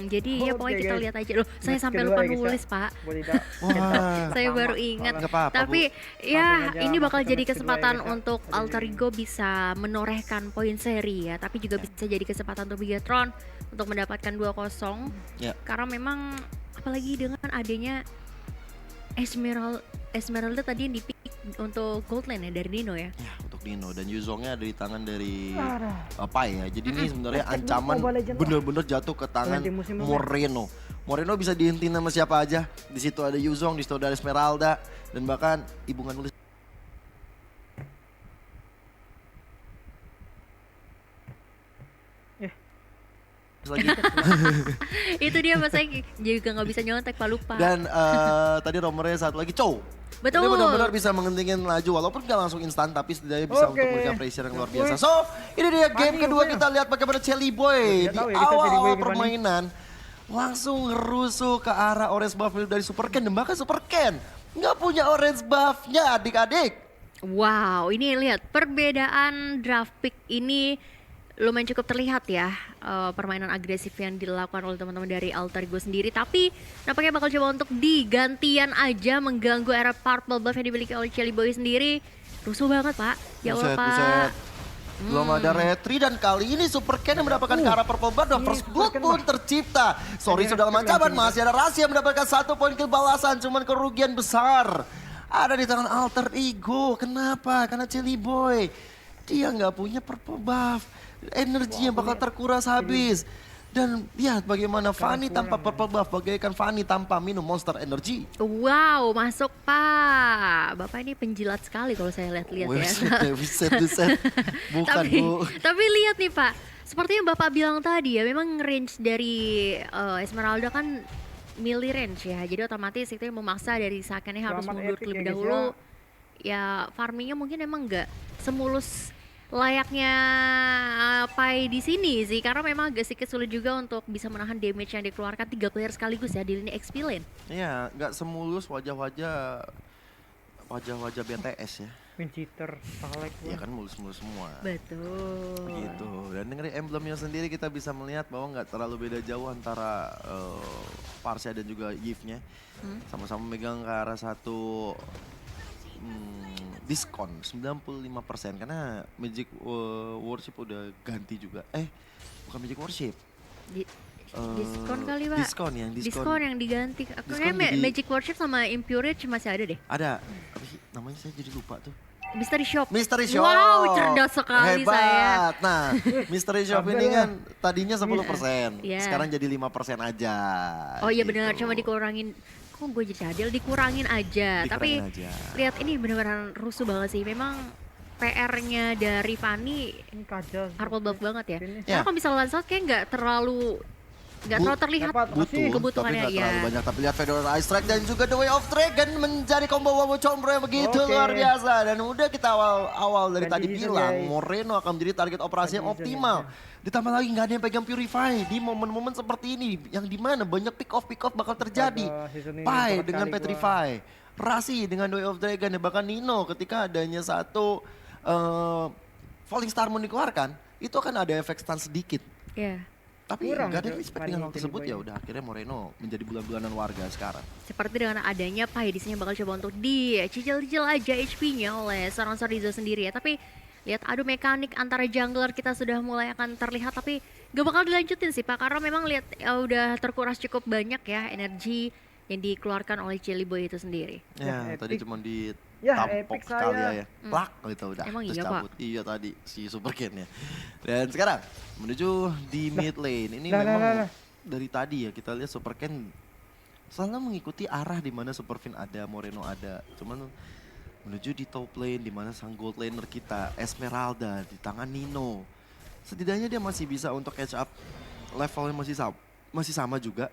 Jadi ya pokoknya Oke, kita guys. lihat aja loh. Saya Match sampai kedua lupa ya, guys, ya. nulis Pak. Boleh tak? Wah. Saya baru ingat. Nggak apa-apa, Tapi Langsung ya aja ini bakal masuk ke jadi match kedua ya, kesempatan guys, ya. untuk Aduh. Alter Ego bisa menorehkan poin seri ya. Tapi juga bisa jadi kesempatan untuk Bigatron untuk mendapatkan 2-0. Ya. Karena memang apalagi dengan adanya Esmeralda tadi yang dipick untuk gold lane ya dari Nino ya. Ya, untuk Nino dan Yuzongnya ada di tangan dari Aduh. Pai ya. Jadi ini sebenarnya Hashtag ancaman Mobile Legends. bener-bener jatuh ke tangan Ganti musim apa? Moreno. Moreno bisa dihentiin sama siapa aja. Di situ ada Yuzong, di situ ada Esmeralda dan bahkan Ibu nggak nulis. Lagi. Itu dia Mas saya juga nggak bisa nyontek Pak lupa. Dan tadi nomornya satu lagi Chow. Betul. Ini benar-benar bisa menghentikan laju walaupun nggak langsung instan tapi setidaknya bisa Oke. untuk memberikan pressure yang luar biasa. So ini dia game Mati, kedua Will. kita lihat bagaimana Chelly Boy Nggak di tahu ya, kita Chelly Boy awal-awal gimana. permainan langsung ngerusuh ke arah orange buff dari Super Ken dan bahkan Super Ken nggak punya orange buffnya adik-adik. Wow, ini lihat perbedaan draft pick ini lumayan cukup terlihat ya, permainan agresif yang dilakukan oleh teman-teman dari Alter Ego sendiri. Tapi nampaknya bakal coba untuk digantian aja mengganggu era purple buff yang dimiliki oleh Chelly Boy sendiri. Rusuh banget Pak, ya Allah Buset, Pak. buset. Belum ada retri dan kali ini Super Ken yang mendapatkan ke arah purple buff dan Ini first Super blood Ken, pun Bang. tercipta. Sorry Ini sudah dalam retri ancaman, langsung masih ada rahasia mendapatkan 1 poin kill balasan, cuman kerugian besar. Ada di tangan Alter Ego, kenapa? Karena Chelly Boy, dia nggak punya purple buff. Energi yang bakal terkuras habis. Dan lihat bagaimana Fanny tanpa purple buff, bagaikan Fanny tanpa minum monster energy. Wow, masuk Pak. Bapak ini penjilat sekali kalau saya lihat-lihat ya. Buset. Bukan tapi, Bu. tapi lihat nih Pak, seperti yang Bapak bilang tadi ya, memang range dari Esmeralda kan melee range ya. Jadi otomatis itu yang memaksa dari Sakennya harus Selamat mundur epic terlebih ya, guys, dahulu. Ya farmingnya mungkin emang nggak semulus layaknya Pai di sini sih, karena memang agak sedikit sulit juga untuk bisa menahan damage yang dikeluarkan 3 player sekaligus ya di lini XP lane. Iya, nggak semulus wajah-wajah BTS ya. Win cheater, Palek. Iya kan mulus-mulus semua. Betul. Begitu. Dan dari emblemnya sendiri kita bisa melihat bahwa nggak terlalu beda jauh antara Parsia dan juga Yves-nya. Sama-sama megang ke arah satu diskon 95% karena Magic Worship udah ganti juga. Bukan Magic Worship. Diskon kali Pak. Diskon yang diganti. Aku Diskon kayaknya jadi- Magic Worship sama Impurage masih ada deh. Ada. Apa sih namanya saya jadi lupa tuh. Mystery Shop. Mystery Shop. Wow, cerdas sekali Hebat. saya. Nah, Mystery Shop Sabar ini ya. kan tadinya 10%. Iya. Sekarang jadi 5% aja. Oh iya benar, gitu. cuma dikurangin. Kok gue jadi adil, dikurangin aja. Tapi Dikurangin aja. lihat ini benar-benar rusuh banget sih. Memang PR-nya dari Fanny Ini kajal. purple buff banget ya. Finish. Karena kalau bisa Lansat kayak nggak terlalu terlihat Dapat. Butuh, kebutuhannya, tapi nggak terlalu iya. banyak. Tapi lihat Fedora Ice Strike dan juga The Way of Dragon menjadi combo Wawo Combro yang begitu Oke. luar biasa. Dan udah kita awal dari Ganti tadi season, bilang guys. Moreno akan menjadi target operasi yang Ganti season, optimal. Ditambah lagi nggak ada yang pegang Purify di momen-momen seperti ini. Yang dimana banyak pick off bakal terjadi. Astaga, season ini Pai berat dengan kali Petrify. Rasi dengan The Way of Dragon dan bahkan Nino ketika adanya satu Falling Star Moon dikeluarkan. Itu akan ada efek stun sedikit. Iya. Tapi Kurang gak ada tuh respect dengan hal Fanny tersebut Chelly ya Boy. udah akhirnya Moreno menjadi bulan-bulanan warga sekarang. Seperti dengan adanya Pai di sini bakal coba untuk dicicil-cicil aja HP-nya oleh seorang Sorizo sendiri ya. Tapi lihat adu mekanik antara jungler kita sudah mulai akan terlihat, tapi gak bakal dilanjutin sih Pak, karena memang lihat udah terkuras cukup banyak ya energi yang dikeluarkan oleh Chelly Boy itu sendiri. Ya, epic. tadi cuma di Ya, tampok epic sekali saya. ya. Plak gitu udah. Emang terus iya, Pak? cabut. Iya tadi si Super Ken ya. Dan sekarang menuju di mid lane. Ini Lah, memang lah. dari tadi ya kita lihat Super Ken selalu mengikuti arah di mana Super Fin ada, Moreno ada. Cuman menuju di top lane di mana sang gold laner kita Esmeralda di tangan Nino. Setidaknya dia masih bisa untuk catch up, levelnya masih sama juga.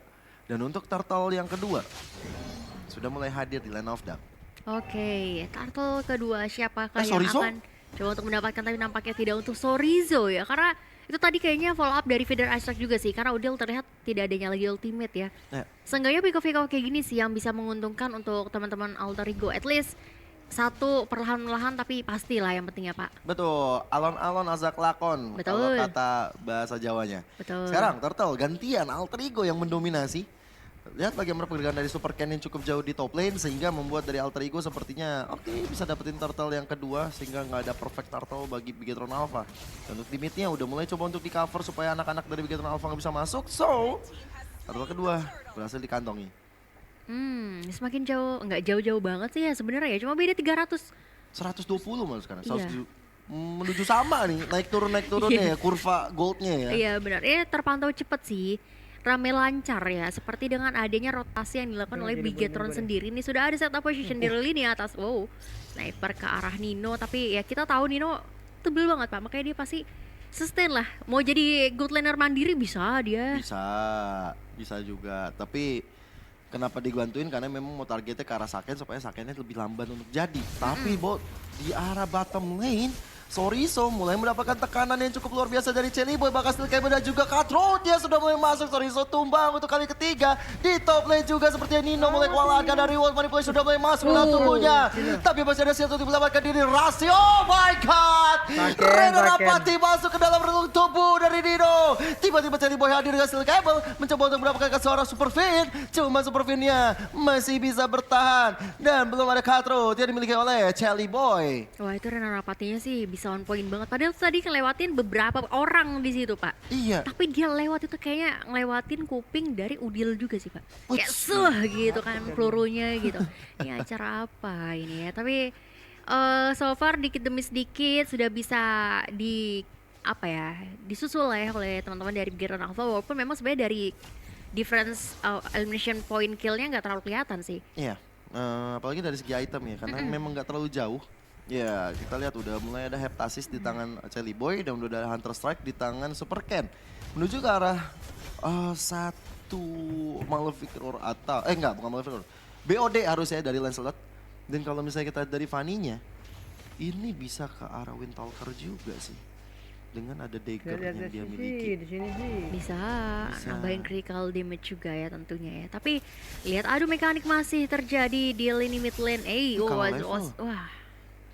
Dan untuk turtle yang kedua sudah mulai hadir di Land of Dark. Oke, turtle kedua siapakah yang Sorizo? akan coba untuk mendapatkan, tapi nampaknya tidak untuk Sorizo ya, karena itu tadi kayaknya follow up dari Feeder Ice Strike juga sih, karena Udil terlihat tidak adanya lagi ultimate ya. Ya. Seenggaknya pick off kayak gini sih yang bisa menguntungkan untuk teman-teman Alter Ego, at least satu perlahan-lahan tapi pastilah yang penting ya Pak. Betul, alon-alon azak lakon kalau Betul. kata bahasa Jawanya. Betul. Sekarang Turtle gantian Alter Ego yang mendominasi. Lihat bagaimana pergerakan dari Super Ken yang cukup jauh di top lane sehingga membuat dari Alter Ego sepertinya oke, bisa dapetin Turtle yang kedua sehingga nggak ada perfect Turtle bagi Bigetron Alpha. Dan untuk di mid-nya udah mulai coba untuk di cover supaya anak-anak dari Bigetron Alpha nggak bisa masuk. So, Turtle kedua berhasil dikantongi. Semakin jauh, nggak jauh-jauh banget sih ya sebenarnya ya, cuma beda 300. 120 malah sekarang. Iya. Menuju sama nih, naik turunnya ya, kurva goldnya ya. Iya benar, terpantau cepet sih, rame lancar ya, seperti dengan adanya rotasi yang dilakukan oleh Bigetron sendiri. Ini sudah ada setup position di lini atas, wow, sniper ke arah Nino, tapi ya kita tahu Nino tebel banget Pak, makanya dia pasti sustain lah. Mau jadi good laner mandiri bisa dia. Bisa juga. Tapi kenapa dibantuin? Karena memang mau targetnya ke arah Saken supaya Sakennya lebih lamban untuk jadi. Tapi di arah bottom lane, Soriso mulai mendapatkan tekanan yang cukup luar biasa dari Celiboy, bahkan Steel Cable dan juga Cutthroat dia sudah mulai masuk. Soriso tumbang untuk kali ketiga. Di top lane juga sepertinya Nino mulai kewalahan karena reward manipulation sudah mulai masuk dalam tubuhnya. Tapi masih ada Shield untuk menyelamatkan diri. Rasi, oh my god! Reno Rapati masuk ke dalam relung tubuh dari Nino. Tiba-tiba Celiboy hadir dengan Steel Cable mencoba untuk mendapatkan seorang Super Fin. Cuma Super Fin-nya masih bisa bertahan. Dan belum ada Cutthroat yang dimiliki oleh Celiboy. Wah itu Reno Rapatinya sih bisa on point banget. Padahal tadi ngelewatin beberapa orang di situ Pak. Iya. Tapi dia lewat itu kayaknya ngelewatin kuping dari Udil juga sih Pak. Kayak Uts. gitu kan pelurunya gitu. Ini acara apa ini ya? Tapi so far dikit demi sedikit sudah bisa disusul lah ya oleh teman-teman dari Bigetron Alpha, walaupun memang sebenarnya dari difference elimination point killnya nggak terlalu kelihatan sih. Iya, apalagi dari segi item ya, karena memang nggak terlalu jauh. Ya, kita lihat udah mulai ada Heptasis di tangan Celiboy dan udah ada Hunter Strike di tangan Super Ken. Menuju ke arah satu Maleficor atau, bukan Maleficor. BOD harusnya dari Lancelot. Dan kalau misalnya kita dari Fanny-nya, ini bisa ke arah Windtalker juga sih. Dengan ada dagger yang dia miliki. Di sini sih. Bisa nambahin critical damage juga ya tentunya ya. Tapi lihat adu mekanik masih terjadi di lini mid lane. Kalah level. Wah.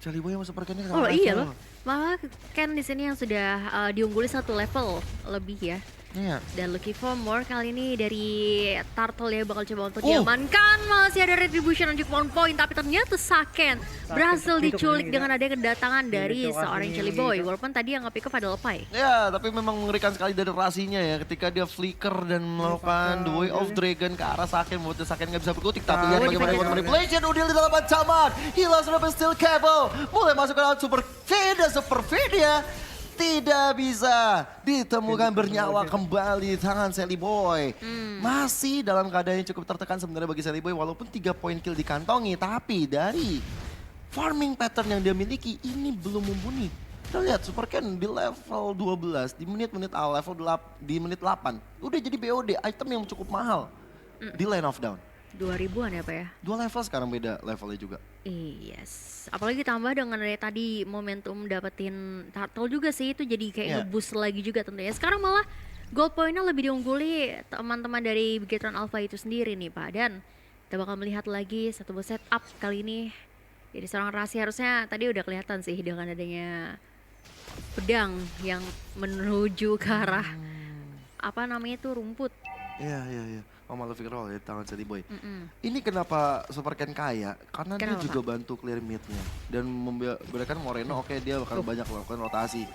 Celiboy sama Super Ken-nya Oh kalah iya level. loh. Malah Ken di sini yang sudah diungguli 1 level lebih ya. Iya. Dan looking for more kali ini dari Turtle ya, bakal coba untuk diamankan. Masih ada retribution dan juga 1 point, tapi ternyata Saken berhasil diculik dengan adanya kedatangan dari seorang Celiboy. Walaupun tadi yang nge-pick up adalah Pai. Ya, tapi memang mengerikan sekali dari rasinya ya ketika dia flicker dan melakukan The Way of Dragon ke arah Saken, membuat Saken nggak bisa berkutik. Tapi lihat bagaimana Water Manipulation, Udil di dalam ancaman. Hilang sudah Steel Cable, mulai masuk ke dalam Super Feed dan Super Feed ya. Tidak bisa ditemukan bernyawa kembali tangan Celiboy. Masih dalam keadaan yang cukup tertekan sebenarnya bagi Celiboy, walaupun 3 poin kill dikantongi. Tapi dari farming pattern yang dia miliki ini belum mumpuni. Kita lihat Super Ken di level 12, di menit-menit awal, di menit 8. Udah jadi BOD, item yang cukup mahal di Lane of Down. 2000-an ya Pak ya? 2 level sekarang beda levelnya juga. Yes, apalagi tambah dengan dari tadi momentum dapetin Turtle juga sih, itu jadi kayak nge-boost lagi juga tentunya. Sekarang malah gold point-nya lebih diungguli teman-teman dari Bigetron Alpha itu sendiri nih Pak. Dan kita bakal melihat lagi satu buah setup kali ini. Jadi seorang Rasi harusnya tadi udah kelihatan sih dengan adanya pedang yang menuju ke arah apa namanya itu rumput. Iya. Oh, Maleficent Roll ya tangan Celiboy. Ini kenapa Super Ken kaya? Karena dia juga bantu clear mid-nya. Dan memberikan Moreno, oke dia bakal banyak melakukan rotasi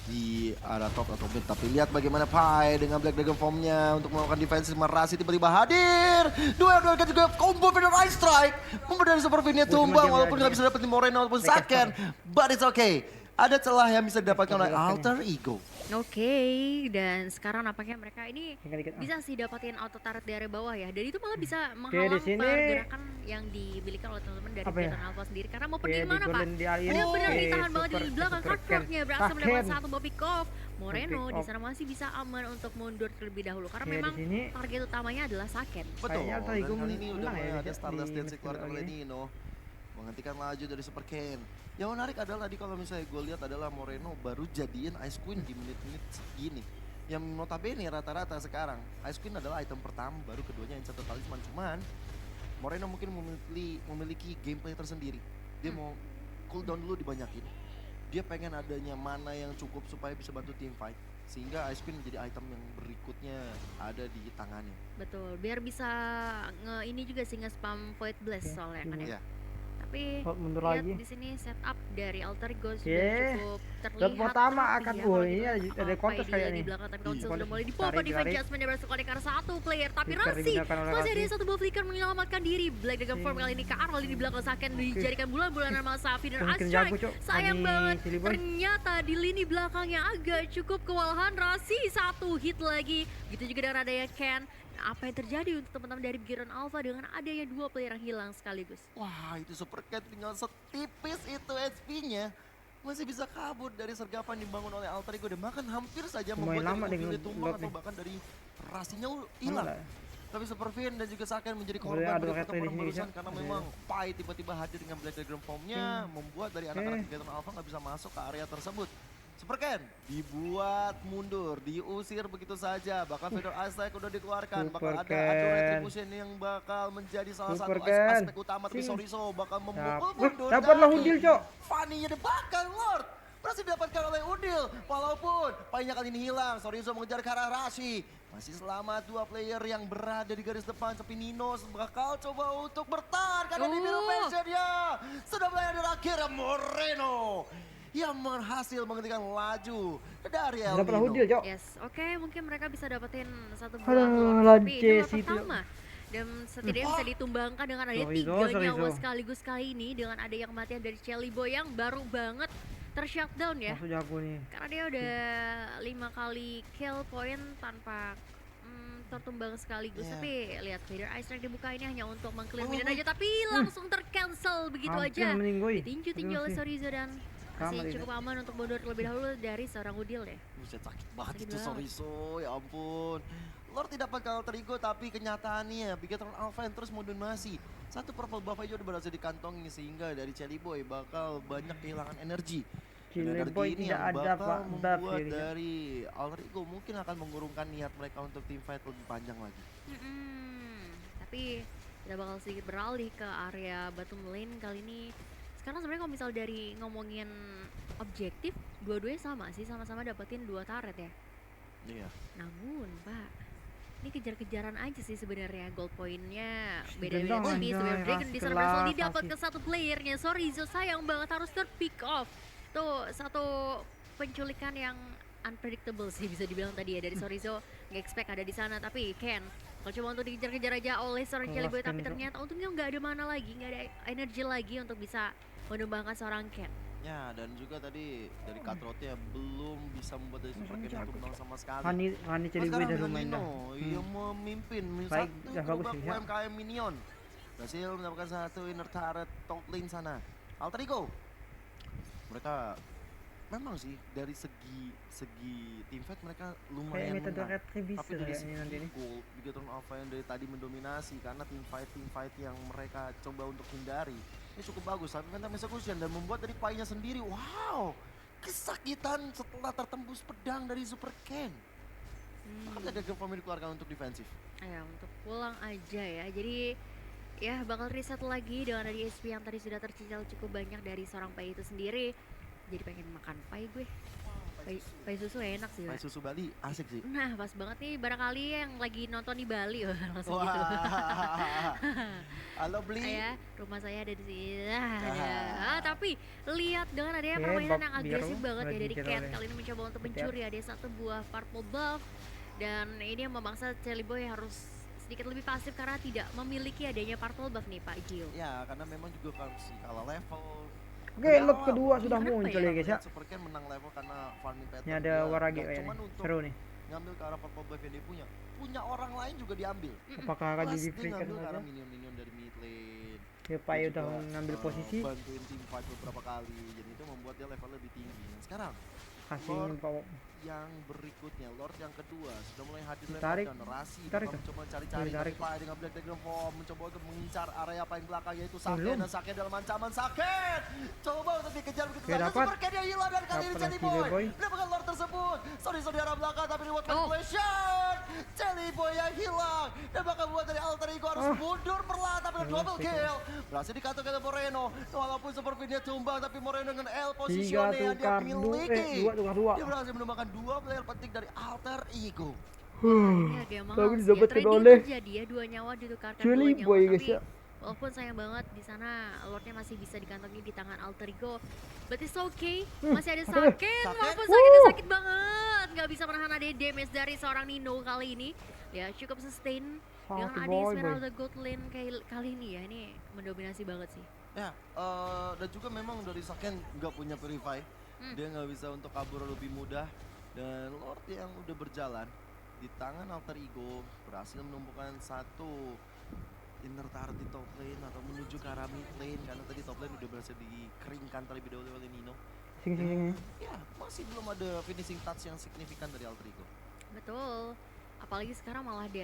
di arah top atau mid. Tapi lihat bagaimana Pai dengan Black Dragon Form-nya untuk melakukan defense Rasi tiba-tiba hadir. Duel kan juga combo Final Ice Strike. Membuat dari Super Fin-nya tumbang walaupun nggak bisa dapetin Moreno ataupun Saken. But it's okay. Ada celah yang bisa didapatkan oleh Alter Ego. Oke, dan sekarang nampaknya mereka ini bisa sih dapatin auto turret dari bawah ya. Dan itu malah bisa menghalang pergerakan yang dimiliki oleh teman-teman dari Bigetron Alpha sendiri. Karena mau pergi kemana Pak? Benar-benar ditahan banget di belakang. Cutthroat-nya berhasil mendapatkan 1 buah pick off. Moreno di sana masih bisa aman untuk mundur terlebih dahulu. Karena memang target utamanya adalah Saken. Betul, dan kali ini udah mulai ada Stardust Dance dikeluarkan oleh Nino. Menghentikan laju dari Super Ken. Yang menarik adalah tadi kalau misalnya gue lihat adalah Moreno baru jadiin Ice Queen di menit-menit segini. Yang notabene rata-rata sekarang Ice Queen adalah item pertama, baru keduanya Enchanted Talisman. Cuman Moreno mungkin memiliki gameplay tersendiri. Dia mau cooldown dulu dibanyakin. Dia pengen adanya mana yang cukup supaya bisa bantu team fight. Sehingga Ice Queen menjadi item yang berikutnya ada di tangannya. Betul, biar bisa ini juga sih nge-spam Void Blast soalnya kan ya. Ya, Tapi Hot mundur lihat lagi. di sini setup dari Alter Ghost Oke. sudah cukup terlihat. Dot pertama rapi akan ya, wah kalau ini kita ada lihat kontes Alpha kayak di nih. belakang, tapi Ih, Council sudah kontes mulai ditarik, dipompa di ditarik. adjustment dari oleh karena satu player, tapi Flicker Rasi digunakan oleh masih ada Rasi. satu buah flicker menyelamatkan diri. Black Dragon Form kali ini Karol di belakang Saken dijadikan bulan-bulanan masa Finer Mungkin Astrike. jago, Cok. Sayang Ani banget, Silly Boy. ternyata di lini belakangnya agak cukup kewalahan. Rasi satu hit lagi, gitu juga dengan adanya Ken. Apa yang terjadi untuk teman-teman dari Giron Alpha dengan adanya dua player yang hilang sekaligus? wah itu Super Cat tinggal setipis itu HP-nya. Masih bisa kabur dari sergapan dibangun oleh Alter Ego dan bahkan hampir saja Lumayan membuat lama dari dia mobilnya tumbang nge-block atau nih. bahkan dari rasinya hilang. Lah. Tapi Superfin dan juga Saken menjadi Boleh korban ada dari red pertempuran di sini, barusan Cak. karena Ada. memang Pai tiba-tiba hadir dengan Black Dragon Form-nya membuat dari anak-anak Gator Alpha nggak bisa masuk ke area tersebut. Superken dibuat mundur, diusir begitu saja. Bahkan Fedor Aztec udah dikeluarkan. Bakal ada Superken. retribution yang bakal menjadi salah satu Superken. aspek utama dari Sing. Soriso. Bakal memukul Dap- mundur. dapatlah dari Udil, Cok. Fanny-nya dibakar, Lord. Berhasil didapatkan oleh Udil. Walaupun Pai-nya kali ini hilang. Soriso mengejar ke arah Rashi. Masih selamat dua player yang berada di garis depan. Tapi Nino bakal coba untuk bertahan. Karena di biru pension ya. Sudah mulai ada akhirnya Moreno yang berhasil menghentikan laju dari El Dapatlah Nino. Udil, Cok. Yes, oke, mungkin mereka bisa dapetin satu Aduh, buah lord, tapi lances itu baru itu. pertama. Dan setidaknya bisa ditumbangkan dengan adanya Sorizo, 3 nyawa Sorizo. sekaligus kali ini dengan adanya kematian dari Chelly Boy yang baru banget tershutdown ya. Masuk jago nih. Karena dia udah 5 kali kill point tanpa tertumbang sekaligus. Yeah. Tapi lihat Vader Ice Strike dibuka ini hanya untuk mengklaim win aja, tapi langsung tercancel begitu Hampir aja. meninggoy. Ditinju-tinju oleh Sorizo dan Sama masih dia. cukup aman untuk mundur terlebih dahulu dari seorang Udil ya. Buset, sakit banget Sakit itu banget. Soriso, ya ampun. Lord tidak bakal terigo tapi kenyataannya Bigatron Alpha yang terus mendominasi. Satu purple buff aja udah berhasil dikantongi sehingga dari Chelly Boy bakal banyak kehilangan energi. Dan Chelly energi Boy ini tidak yang ada, bakal Pak, buff membuat ya, dia. dari Alter Ego mungkin akan mengurungkan niat mereka untuk team fight lebih panjang lagi. Tapi kita bakal sedikit beralih ke area bottom lane kali ini. Sekarang sebenarnya kalau misal dari ngomongin objektif, dua-duanya sama sih, sama-sama dapetin 2 turret ya. Iya. Namun Pak, ini kejar-kejaran aja sih sebenarnya. Gold point-nya Gendong, beda-beda tipis. anjay, Sebenarnya Dragon di sana kelas, berhasil didapat kasih. ke satu playernya. Sorizo sayang banget harus ter-pick off. Tuh satu penculikan yang unpredictable sih bisa dibilang tadi ya dari Sorizo. Nggak expect ada di sana, tapi Ken kalau coba untuk dikejar-kejar aja oleh seorang Chelly Boy, Kelas tapi Ken itu. ternyata untungnya nggak ada mana lagi, nggak ada energi lagi untuk bisa menumbangkan seorang Ken. Ya, dan juga tadi dari Cutthroat-nya belum bisa membuat dari Super Ken jago, tumbang sama sekali. Hani Chelly Boy sekarang udah dengan lumayan dah. Nino yang memimpin Baik, satu udah bagus gerobak sih, ya. UMKM Minion. Berhasil mendapatkan satu inner turret top lane sana. Alter Ego. Mereka memang sih dari segi team fight mereka Kayak lumayan metode menang. retribusi Tapi dari kayaknya nanti segi nih. gold, Bigatron Alpha yang dari tadi mendominasi karena team fight yang mereka coba untuk hindari ini cukup bagus. Tapi Phantom Execution dan membuat dari Pai-nya sendiri, wow, kesakitan setelah tertembus pedang dari Super Ken. Maka ada Form dikeluarkan untuk defensif. Ya untuk pulang aja ya. Jadi ya bakal reset lagi dengan ada SP yang tadi sudah tercicil cukup banyak dari seorang Pai itu sendiri. Jadi pengen makan Pai gue. Pai susu enak sih. Pai Pak. susu Bali asik sih. Nah pas banget nih barangkali yang lagi nonton di Bali langsung Wah. gitu. Halo beli. Saya rumah saya ada di sini. Tapi lihat dengan adanya Oke, permainan bab yang agresif biru banget ya lagi dari kita Ken oleh kali ini mencoba untuk Peter. mencuri ada satu buah purple buff dan ini yang memaksa Chelly Boy harus sedikit lebih pasif karena tidak memiliki adanya purple buff nih Pak Gio. Ya karena memang juga kalau si kalah level. Oke, Dari lot awal, kedua sudah kenapa muncul ya? ya guys ya. Super Ken menang level karena farming pattern. Ini ada dia Warage nggak kayaknya. cuman untuk Seru nih. ngambil ke arah purple buff yang dia punya orang lain juga diambil. Apakah akan Plus di dia free kan ngambil ke aja? arah minion-minion dari mid lane. Ya Pai Dia udah juga, ngambil posisi. bantuin tim fight beberapa kali, jadi itu membuat dia level lebih tinggi. Dan sekarang Kasih Lord info yang berikutnya, Lord yang kedua sudah mulai hadir Ditarik. dan Rasi Ditarik bakal tuh. mencoba cari-cari Ditarik. Pai dengan Black Dragon Form mencoba untuk mengincar area paling belakang yaitu Saken, Belum. dan Saken dalam ancaman. Saken coba untuk dikejar begitu Oke, saja, dapat. Super Cat yang hilang dan kali ini Dapat Jelly lagi Jelly Boy Boy. mendapatkan Lord tersebut. Sorry di arah belakang tapi dibuat Oh. manipulation. Jelly Boy yang hilang dan bakal buat dari Alter Ego harus mundur perlahan tapi double kill. Berhasil dikatakan oleh Moreno. Walaupun Super Fin dia tumbang tapi Moreno dengan L 3 positionnya yang dia tukar miliki. 2 tukar 2. Dia berhasil menumbangkan 2 player penting dari Alter Ego. Ini agak mahal Tapi sih ya. didapatkan Trading oleh terjadi ya, 2 nyawa ditukarkan Jelly 2 nyawa. Boy, Tapi guys, ya. walaupun sayang banget di sana Lordnya masih bisa dikantongi di tangan Alter Ego. But it's okay, masih ada Saken. Saken. Walaupun Sakennya sakit banget, nggak bisa menahan AD damage dari seorang Nino kali ini. Ya cukup sustain dengan Sakit AD boy, Esmeralda Gold Lane kali ini ya. Ini mendominasi banget sih. Ya, dan juga memang dari Saken nggak punya Purify. Dia nggak bisa untuk kabur lebih mudah. Dan Lord yang udah berjalan di tangan Alter Ego berhasil menumbuhkan satu inner turret di top lane atau menuju ke arah mid lane karena tadi top lane udah berhasil dikeringkan terlebih dahulu oleh Nino. Sing. Ya, masih belum ada finishing touch yang signifikan dari Alter Ego. Betul. Apalagi sekarang malah di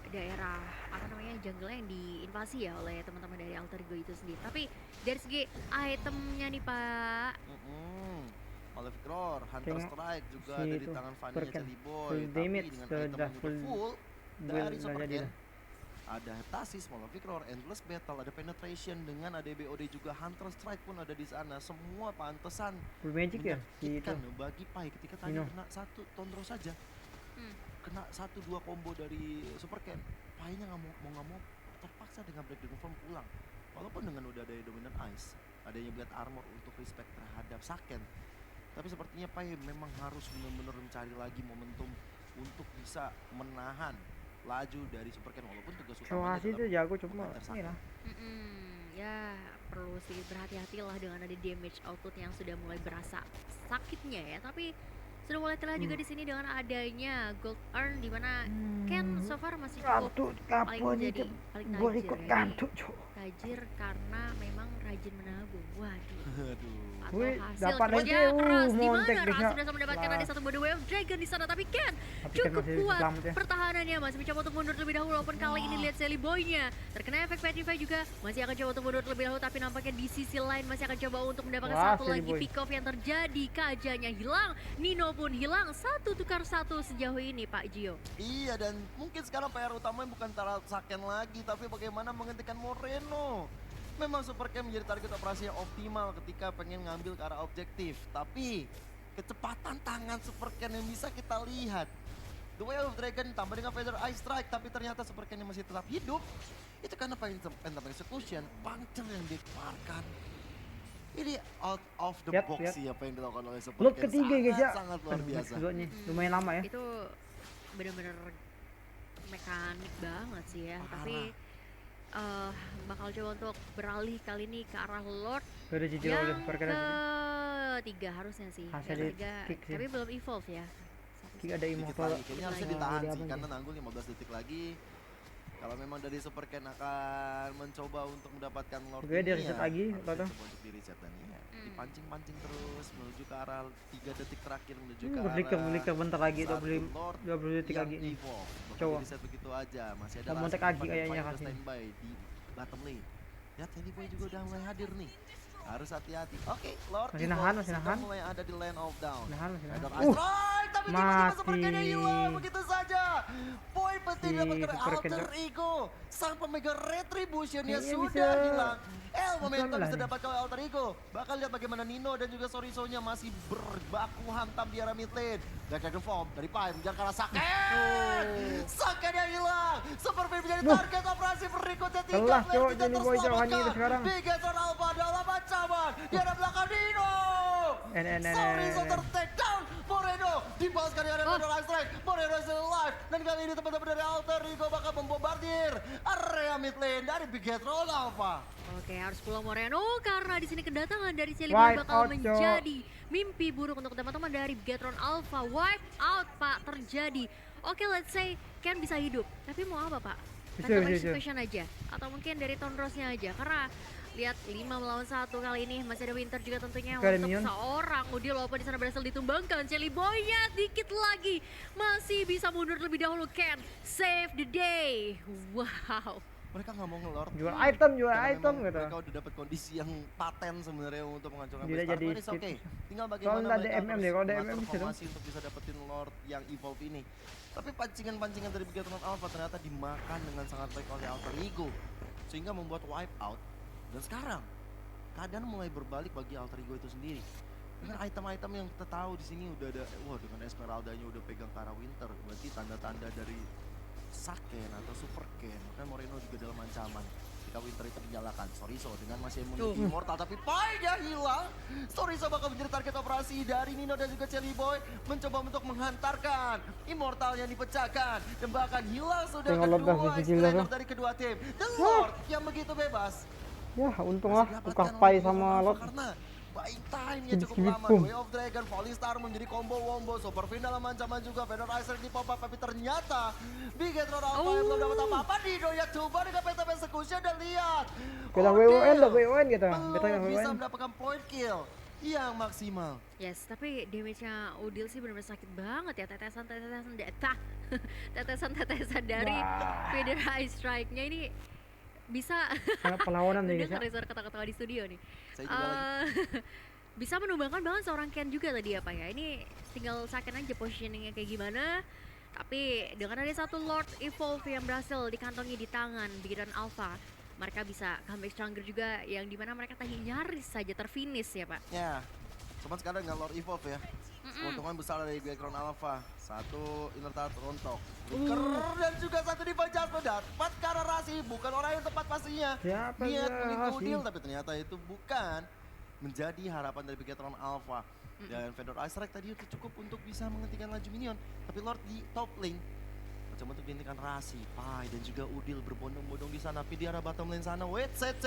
daerah apa namanya jungle yang diinvasi ya oleh teman-teman dari Alter Ego itu sendiri. Tapi dari segi itemnya nih Pak, Olive Roar, Hunter Tengok Strike juga si ada di itu, tangan Fanny Supercan. Jelly Boy. Full Tapi damage, dengan sudah item yang full udah full build dari udah jadi Supercan. dah. Ada Heptasis, Olive Roar, Endless Battle, ada Penetration dengan ada BOD juga, Hunter Strike pun ada di sana. Semua pantesan Full magic ya si itu. menyakitkan bagi Pai ketika tadi Nino. kena satu Tondro saja. Hmm. Kena 1-2 combo dari Supercan. Pai-nya nggak mau terpaksa dengan Black Dragon Form pulang. Walaupun dengan udah ada Dominant Ice, adanya Blade Armor untuk respect terhadap Saken. Tapi sepertinya Pai memang harus benar-benar mencari lagi momentum untuk bisa menahan laju dari Supercan walaupun tugas utamanya Soasi itu jago cuma menghajar Saken. ini lah. ya perlu sedikit berhati-hatilah dengan ada damage output yang sudah mulai berasa sakitnya ya. Tapi sudah mulai terlihat juga di sini dengan adanya gold earn di mana Ken so far masih cukup Kartu paling kapan jadi itu? paling Gua tajir ikut ya. kartu cok. Tajir karena memang rajin menabung. Waduh. Aduh. Atau Wih, hasil dapat kerja aja, keras di montek mana bisa. Ras sudah mendapatkan Wah. ada satu body wave dragon di sana, tapi Ken Tapi cukup masih kuat selamat ya. pertahanannya, masih mencoba untuk mundur terlebih dahulu walaupun kali ini lihat Sally Boy-nya terkena efek Petrify juga, masih akan coba untuk mundur terlebih dahulu tapi nampaknya di sisi lain masih akan coba untuk mendapatkan Wah, satu Sally lagi Boy. pick off yang terjadi. Kajanya hilang, Nino pun hilang, 1 tukar 1 sejauh ini Pak Gio. Iya, dan mungkin sekarang PR utamanya bukan cara Saken lagi, tapi bagaimana menghentikan Moreno. Memang Supercam menjadi target operasi yang optimal ketika pengen ngambil ke arah objektif. Tapi kecepatan tangan Supercam yang bisa kita lihat. The Way of Dragon tambah dengan Feather Ice Strike, tapi ternyata Supercam yang masih tetap hidup. Itu karena Phantom Execution, puncture yang dikeluarkan. Ini out of the Lihat, box lihat. sih apa yang dilakukan oleh Supercam. Loop ketiga guys ya. Sangat luar Aduh, biasa. keduanya lumayan lama ya. Itu bener-bener mekanik banget sih ya. Parah. Tapi bakal coba untuk beralih kali ini ke arah Lord Udah jijil oleh yang perkara ketiga harusnya sih. Hasil Yang di ketiga, kick sih. tapi belum evolve ya. Kiki ada Dikit immortal. lagi, kayaknya harusnya lagi. ditahan Jadi sih apa karena nih? nanggung 15 detik lagi. Kalau memang dari Supercan akan mencoba untuk mendapatkan Lord Oke, dia ini reset ya, lagi, harusnya Toto. coba untuk di reset dan ya dipancing-pancing terus menuju ke arah 3 detik terakhir menuju ke Berlikar bentar lagi satu 20 Lord 20 detik yang lagi nih. evolve. Bakal Coba. di reset begitu aja, masih ada Mau montek Lasky, lagi Van kayaknya Fine udah kasih. standby di bottom lane. Ya, Teddy Boy juga udah mulai hadir nih. Harus hati-hati. Oke, Lord Masih evolve nahan, masih sudah nahan. mulai ada di Land of Down. Nahan. Feather Ice Strike, tapi tiba-tiba mati. Supercan yang hilang begitu saja. Poin penting Si dapatkan Supercan Alter Ego. Sang pemegang Retribution-nya Kayaknya sudah bisa hilang. Momentum lah bisa nih. dapatkan oleh Alter Ego. Bakal lihat bagaimana Nino dan juga Soriso-nya masih berbaku hantam di arah mid lane. Black Dragon Form dari Pai mengejar ke arah Saken. Saken yang hilang. Super Fin menjadi target operasi berikutnya. 3 Kelas, player cowok, tidak Jelly Boy jawabannya itu terselamatkan. sekarang. Bigetron Alpha dalam ancaman. Di arah belakang Nino. Soriso ter-take down. Moreno dibalaskan di area Feather Ice Strike. Moreno still alive. Dan kali ini teman-teman dari Alter Ego bakal membombardir area mid lane dari Bigetron Alpha. Oke, harus pulang Moreno karena di sini kedatangan dari Sally Wipe Boy bakal out, Cok. menjadi mimpi buruk untuk teman-teman dari Bigetron Alpha. Wipe out Pak terjadi. Oke, let's say Ken bisa hidup, tapi mau apa Pak? Bisa, Phantom bisa. Execution aja atau mungkin dari Tondrosnya aja karena Lihat 5 melawan 1 kali ini masih ada Winter juga tentunya Oke, ada untuk minion. seorang Udil walaupun di sana berhasil ditumbangkan. Jelly Boy-nya dikit lagi masih bisa mundur lebih dahulu. Ken save the day. Wow. Mereka nggak mau ngelord. Jual item Karena gitu. memang mereka udah dapat kondisi yang paten sebenarnya untuk menghancurkan Dia base jadi Star. But it's okay. Tinggal Kalau bagaimana nggak ada mereka MM terus deh, kalau ada mengatur MM bisa dong. formasi untuk bisa dapetin Lord yang evolve ini. Tapi pancingan-pancingan dari Bigatron Alpha ternyata dimakan dengan sangat baik oleh Alter Ego, sehingga membuat wipe out. Dan sekarang keadaan mulai berbalik bagi Alter Ego itu sendiri. Dengan item-item yang kita tahu di sini udah ada, wah dengan Esmeralda-nya udah pegang Kara Winter, berarti tanda-tanda dari Saken atau Super Ken, kan Moreno juga dalam ancaman. Ketika Winter itu dinyalakan, Soriso dengan masih memiliki Immortal tapi Pai-nya hilang. Soriso bakal menjadi target operasi dari Nino dan juga Jelly Boy, mencoba untuk menghantarkan Immortal yang dipecahkan dan bahkan hilang sudah Tengok Lord dah, kedua di sini dah, Explainer dari kedua tim. The Lord yang begitu bebas. Ya untung Masih lah didapatkan tukar oleh Pai Bigatron sama Alpha Lot. karena buying time-nya cukup Skip, lama. boom. Way of Dragon, Falling Star menjadi combo wombo, Super Fin dalam ancaman juga, Vendor Icer di pop up, tapi ternyata Bigatron Alpha yang belum dapat apa-apa. Nino yang coba dengan Phantom Execution dan lihat Kita Odell WON dah WON kita. Kita yang belum bisa WON. mendapatkan point kill yang maksimal. Yes, tapi damage-nya Udil sih benar-benar sakit banget ya. Tetesan-tetesan tetesan-tetesan dari Wah. Feather Eye Strike-nya ini bisa Sangat perlawanan nih guys ya. dengar suara kata-kata di studio nih. Saya juga lagi. Bisa menumbangkan banget seorang Ken juga tadi apa ya. Ini tinggal second aja positioningnya kayak gimana. Tapi dengan ada satu Lord Evolve yang berhasil dikantongi di tangan Bigatron Alpha, mereka bisa comeback stronger juga yang dimana mereka tadi nyaris saja terfinish ya Pak. Ya, cuman sekarang dengan Lord Evolve ya. Keuntungan besar dari Bigatron Alpha. Satu Inner Turret rontok. Flicker dan juga satu di Jasper dapat karena Rasi, bukan orang yang tepat pastinya. Siapa Niat dia, menipu Rasi? deal, tapi ternyata itu bukan menjadi harapan dari Bigatron Alpha. Dan Vendor Ice Strike tadi itu cukup untuk bisa menghentikan laju minion. Tapi Lord di top lane coba untuk dihentikan Rasi, Pai dan juga Udil berbondong-bondong di sana. Tapi di arah bottom lane sana, wait, set.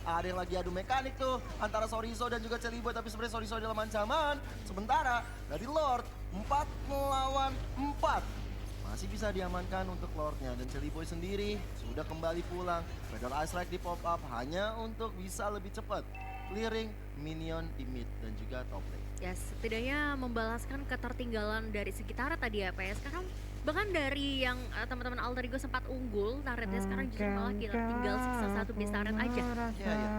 Ada yang lagi adu mekanik tuh antara Soriso dan juga Jelly Boy, tapi sebenarnya Soriso dalam ancaman. Sementara dari Lord 4 melawan 4 masih bisa diamankan untuk Lordnya, dan Jelly Boy sendiri sudah kembali pulang. Vendor Ice Strike di pop up hanya untuk bisa lebih cepat clearing minion di mid dan juga top lane. Ya setidaknya membalaskan ketertinggalan dari sekitar tadi ya Pak ya. Sekarang bahkan dari yang teman-teman Alter Ego sempat unggul turretnya, sekarang justru malah kita tinggal sisa satu base turret aja. Iya.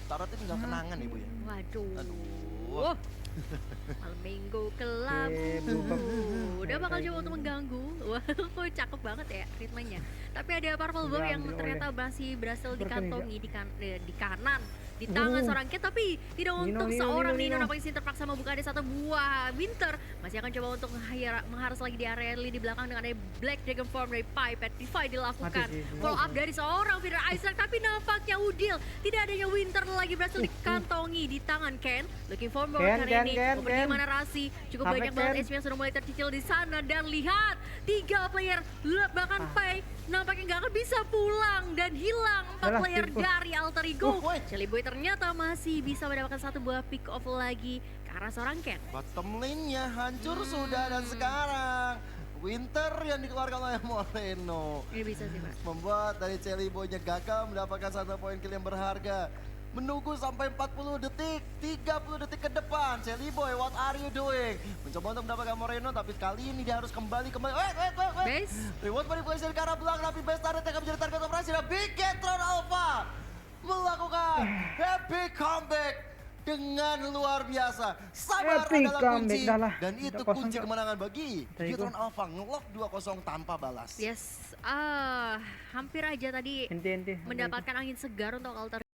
Turretnya tinggal kenangan ibu ya. Waduh. Aduh. Malam minggu kelabu. Udah bakal coba untuk mengganggu. Wah, cakep banget ya ritmenya. Tapi ada Purple Bow yang Diambil ternyata masih berhasil Super dikantongi di kanan. Di tangan seorang Ken, tapi tidak untuk seorang Nino. Nampaknya sini terpaksa membuka ada satu buah Winter. Masih akan coba untuk mengharus lagi di area di belakang dengan ada Black Dragon Form dari Pai. Petrify dilakukan. Mati sih. Follow up dari seorang Feather Isaac, tapi nampaknya Udil tidak adanya Winter lagi berhasil dikantongi di tangan Ken. Looking for more Ken, kali ini. Ken. Bagaimana Rasi? Cukup Sampai banyak banget Ken. HP yang sudah mulai tercicil di sana, dan lihat 3 player bahkan Pai nampaknya nggak akan bisa pulang dan hilang 4 Yalah, player tipu. dari Alter Ego. Woi. Jelly Boy ternyata masih bisa mendapatkan satu buah pick off lagi ke arah seorang Ken. Bottom lane-nya hancur sudah, dan sekarang Winter yang dikeluarkan oleh Moreno Ini bisa sih Pak. membuat dari Jelly Boy-nya gagal mendapatkan satu poin kill yang berharga. Menunggu sampai 40 detik, 30 detik ke depan. Jelly Boy, what are you doing? Mencoba untuk mendapatkan Moreno, tapi kali ini dia harus kembali. Wait. Base. Reward manipulasi dari arah belakang, tapi best target yang akan menjadi target operasi dan Bigatron Alpha melakukan epic comeback dengan luar biasa. Sabar Epic adalah comeback, kunci, dah lah. dan itu 2-0 kunci kok. kemenangan bagi Dari Bigatron gua. Alpha, ngelock 2-0 tanpa balas. Yes, hampir aja tadi Ente. mendapatkan angin segar untuk Alter